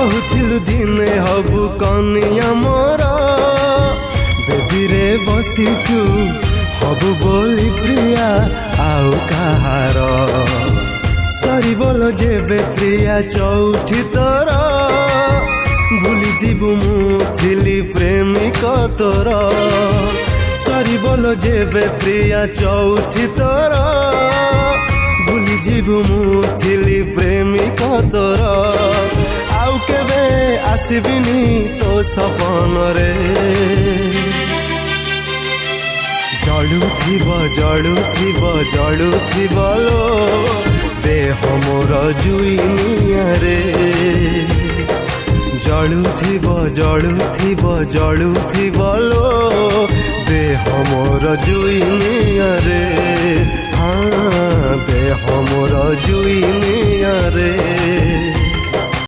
कहूथिलु दिने हबु कनिया मोर बेदीरे बसिचु हबु बोली प्रिया आउ कहार सरी बोल जेबे प्रिया चौठी तोर भूली जीवु मु थिली प्रेमिक तोर सरी बोल जेबे प्रिया चौठी तोर भूली जीवु मु थिली प्रेमिक तोर आउ केबे आसबिनी तो सपन रे जड़ुथिब लो देह मोर जुइनिया रे जड़ुथिब लो देह मोर जुइनिया रे हाँ देह मोर जुइनिया रे।